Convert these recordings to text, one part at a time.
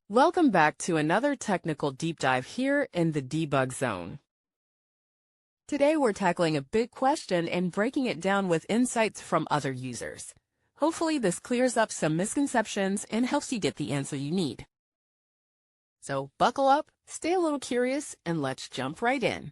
Welcome back to another technical deep dive here in the Debug Zone. Today we're tackling a big question and breaking it down with insights from other users. Hopefully this clears up some misconceptions and helps you get the answer you need. So buckle up, stay a little curious, and let's jump right in.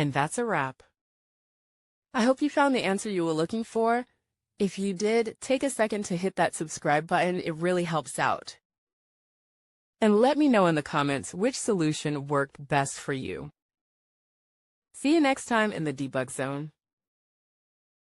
And that's a wrap. I hope you found the answer you were looking for. If you did, take a second to hit that subscribe button. It really helps out. And let me know in the comments which solution worked best for you. See you next time in the Debug Zone.